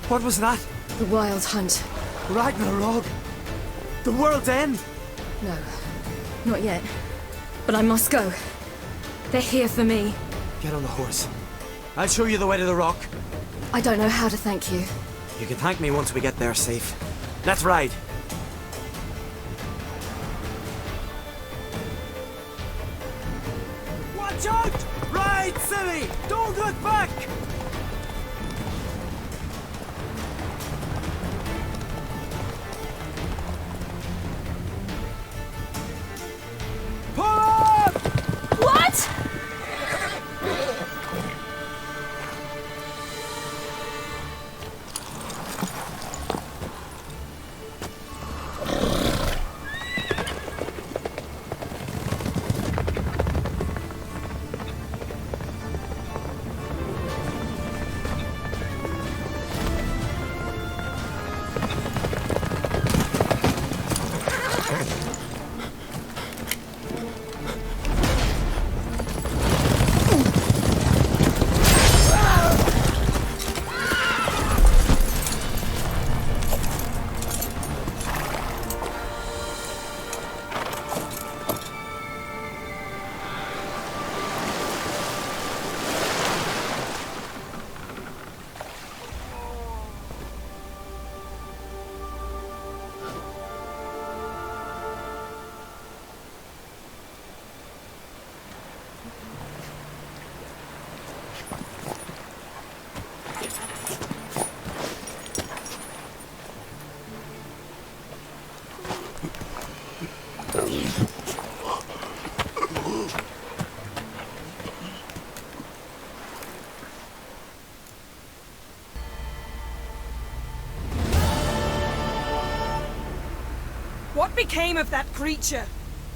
What was that? The Wild Hunt. Ragnarok? The world's end? No, not yet. But I must go. They're here for me. Get on the horse. I'll show you the way to the rock. I don't know how to thank you. You can thank me once we get there safe. Let's ride. Watch out! Ride, silly! Don't look back! became of that creature?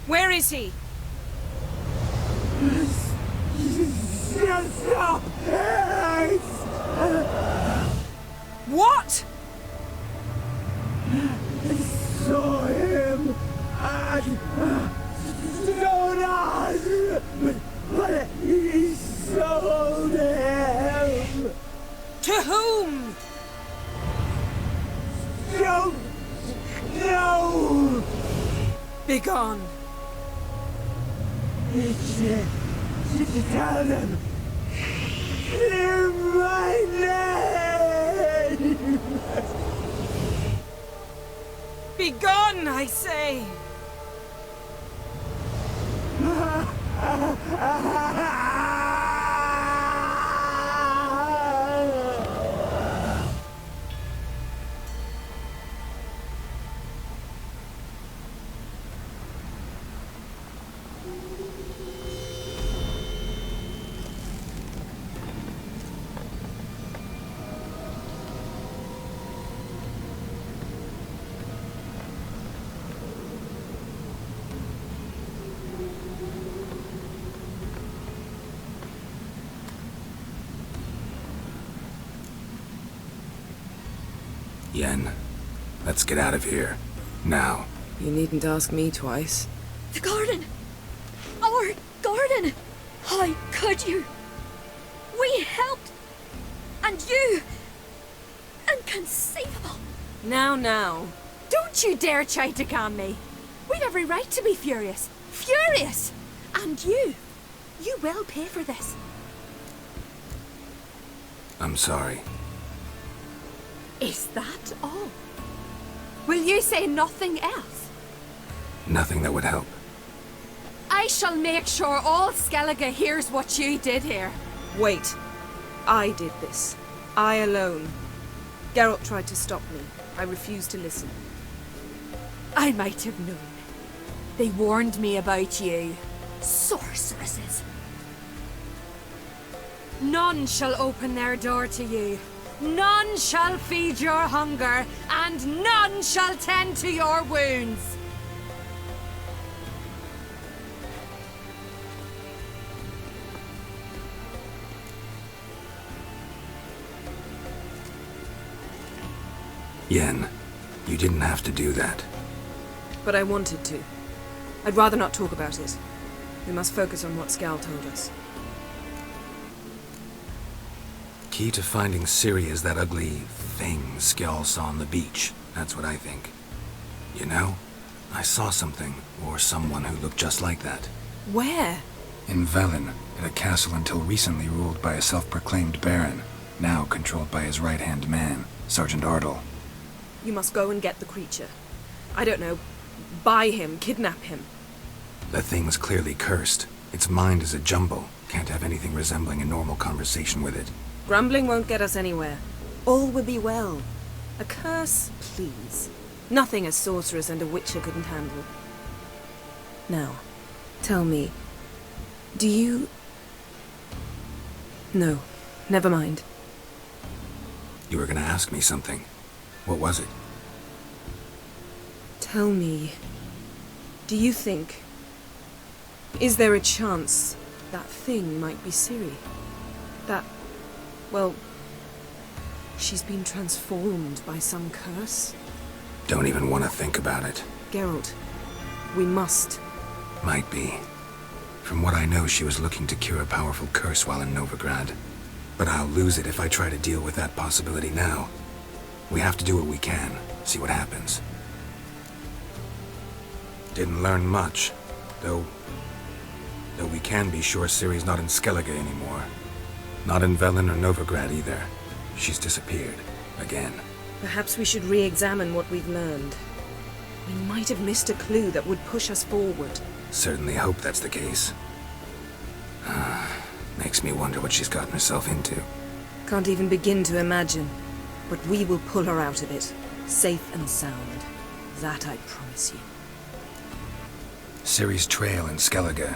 Where is he? Stop! What? I saw him at Stonas, but he sold him. To whom? Don't know. Begone. Tell them. Clear my name. Begone, I say. Yen, let's get out of here. Now. You needn't ask me twice. The garden! Our garden! How could you? We helped! And you! Inconceivable! Now. Don't you dare try to calm me. We'd every right to be furious. Furious! And you will pay for this. I'm sorry. Is that all? Will you say nothing else? Nothing that would help. I shall make sure all Skellige hears what you did here. Wait. I did this. I alone. Geralt tried to stop me. I refused to listen. I might have known. They warned me about you. Sorceresses. None shall open their door to you. None shall feed your hunger, and none shall tend to your wounds. Yen, you didn't have to do that. But I wanted to. I'd rather not talk about it. We must focus on what Skal told us. Key to finding Ciri is that ugly thing Skjall saw on the beach. That's what I think. You know, I saw something, or someone who looked just like that. Where? In Velen, at a castle until recently ruled by a self-proclaimed baron, now controlled by his right-hand man, Sergeant Ardle. You must go and get the creature. I don't know. Buy him, kidnap him. The thing's clearly cursed. Its mind is a jumble. Can't have anything resembling a normal conversation with it. Grumbling won't get us anywhere. All will be well. A curse, please. Nothing a sorceress and a witcher couldn't handle. Now, tell me, do you... No, never mind. You were gonna ask me something. What was it? Tell me, do you think... Is there a chance that thing might be Ciri? That... well... she's been transformed by some curse? Don't even want to think about it. Geralt, we must. Might be. From what I know, she was looking to cure a powerful curse while in Novigrad. But I'll lose it if I try to deal with that possibility now. We have to do what we can, see what happens. Didn't learn much, though we can be sure Ciri's not in Skellige anymore. Not in Velen or Novigrad either. She's disappeared. Again. Perhaps we should re-examine what we've learned. We might have missed a clue that would push us forward. Certainly hope that's the case. Makes me wonder what she's gotten herself into. Can't even begin to imagine. But we will pull her out of it. Safe and sound. That I promise you. Ciri's trail in Skellige.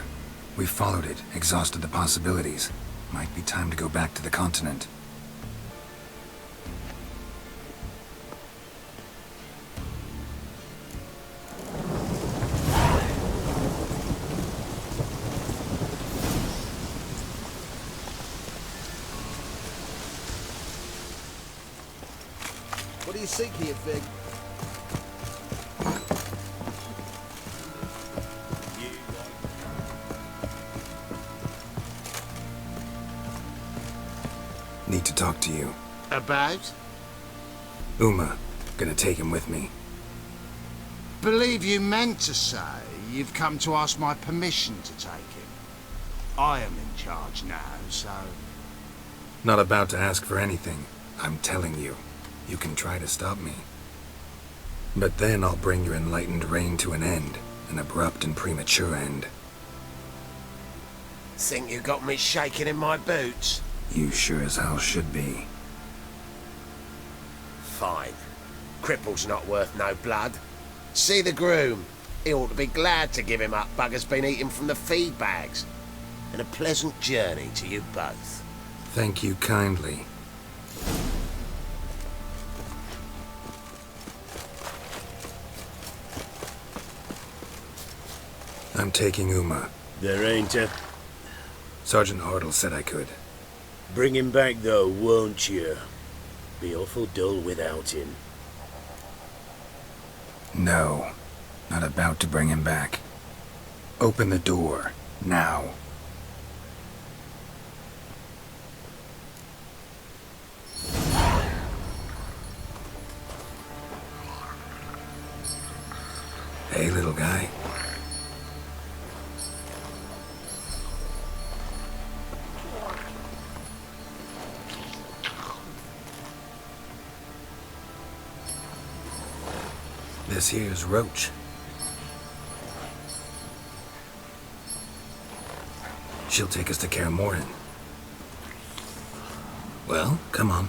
We followed it, exhausted the possibilities. Might be time to go back to the continent. do you seek here, Fig? Need to talk to you. About? Uma. Gonna take him with me. Believe you meant to say you've come to ask my permission to take him. I am in charge now, so... Not about to ask for anything. I'm telling you. You can try to stop me. But then I'll bring your enlightened reign to an end. An abrupt and premature end. Think you got me shaking in my boots? You sure as hell should be. Fine. Cripple's not worth no blood. See the groom. He ought to be glad to give him up. Bugger's been eating from the feed bags. And a pleasant journey to you both. Thank you kindly. I'm taking Uma. There ain't a... Sergeant Hartle said I could. Bring him back though, won't you? Be awful dull without him. No. Not about to bring him back. Open the door. Now. Hey, little guy. This here's Roach. She'll take us to Kaer Morhen. Well, come on.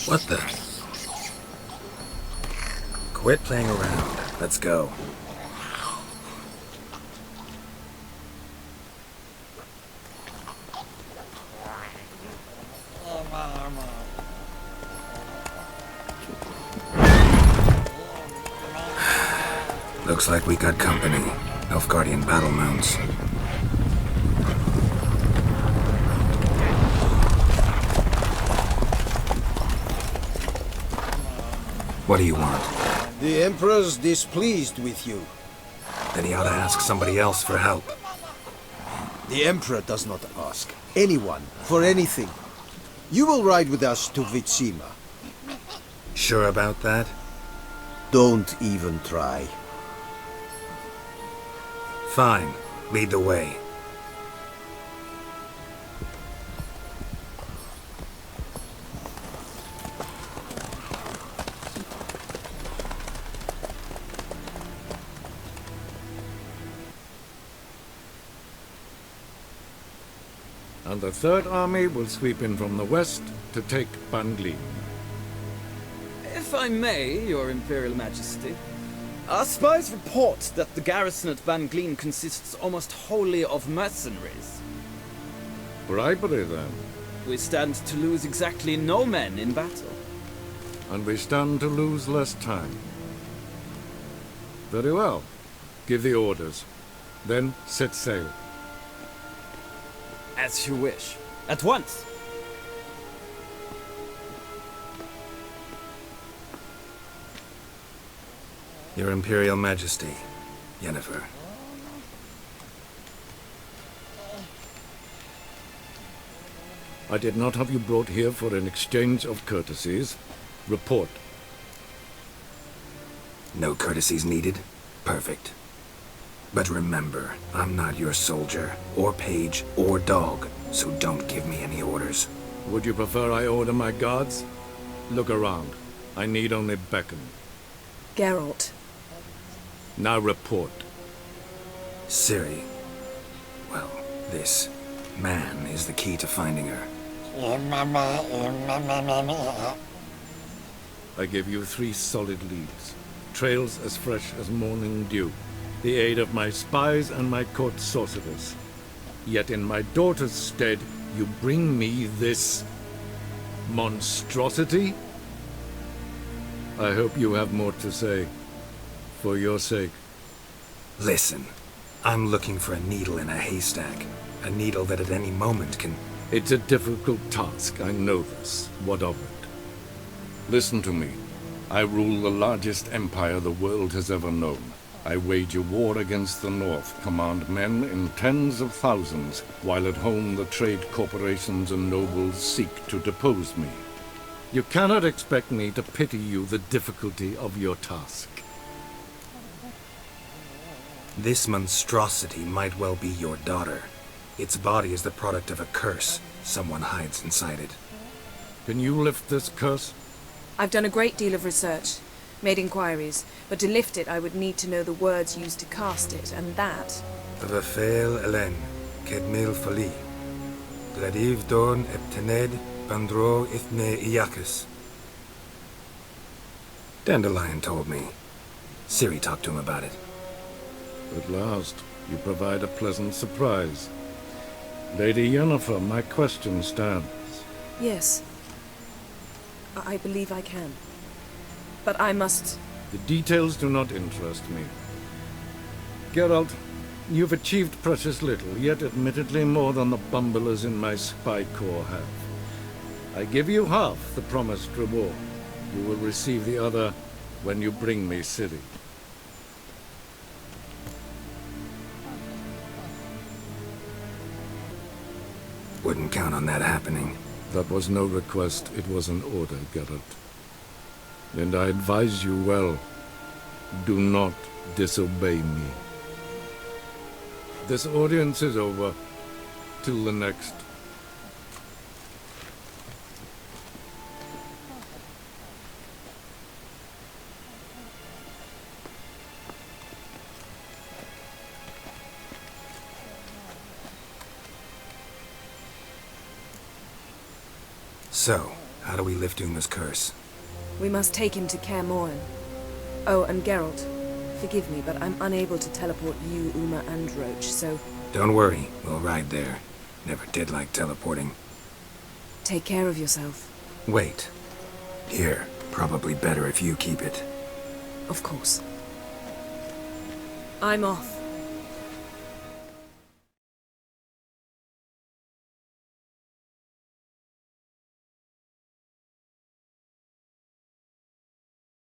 What the? Quit playing around. Let's go. Looks like we got company. Nilfgaardian battle mounts. What do you want? The Emperor's displeased with you. Then he ought to ask somebody else for help. The Emperor does not ask anyone for anything. You will ride with us to Vitsima. Sure about that? Don't even try. Fine. Lead the way. And the Third Army will sweep in from the west to take Ban-Glin. If I may, Your Imperial Majesty, our spies report that the garrison at Ban-Glin consists almost wholly of mercenaries. Bribery, then. We stand to lose exactly no men in battle. And we stand to lose less time. Very well. Give the orders. Then set sail. As you wish. At once! Your Imperial Majesty, Yennefer. I did not have you brought here for an exchange of courtesies. Report. No courtesies needed? Perfect. But remember, I'm not your soldier, or page, or dog, so don't give me any orders. Would you prefer I order my guards? Look around. I need only beckon. Geralt. Now report. Ciri. Well, this man is the key to finding her. I give you 3 solid leads. Trails as fresh as morning dew. the aid of my spies and my court sorcerers. Yet in my daughter's stead, you bring me this monstrosity? I hope you have more to say, for your sake. Listen, I'm looking for a needle in a haystack. A needle that at any moment can... It's a difficult task, I know this. What of it? Listen to me. I rule the largest empire the world has ever known. I wage a war against the North, command men in tens of thousands, while at home the trade corporations and nobles seek to depose me. You cannot expect me to pity you the difficulty of your task. This monstrosity might well be your daughter. Its body is the product of a curse. Someone hides inside it. Can you lift this curse? I've done a great deal of research, made inquiries, but to lift it I would need to know the words used to cast it, and that... Rafael Elen, Kedmil Fali, Gladiv Dorn Eptened, Bandro Ithne Iakis. Dandelion told me. Ciri talked to him about it. At last, you provide a pleasant surprise. Lady Yennefer, my question stands. Yes. I believe I can. But I must... The details do not interest me. Geralt, you've achieved precious little, yet admittedly more than the bumblers in my spy corps have. I give you half the promised reward. You will receive the other when you bring me Ciri. Wouldn't count on that happening. That was no request, it was an order, Geralt. And I advise you well, do not disobey me. This audience is over. Till the next. So, how do we lift Uma's curse? We must take him to Kaer Morhen. Oh, and Geralt, forgive me, but I'm unable to teleport you, Uma, and Roach, so... Don't worry, we'll ride there. Never did like teleporting. Take care of yourself. Wait. Here, probably better if you keep it. Of course. I'm off.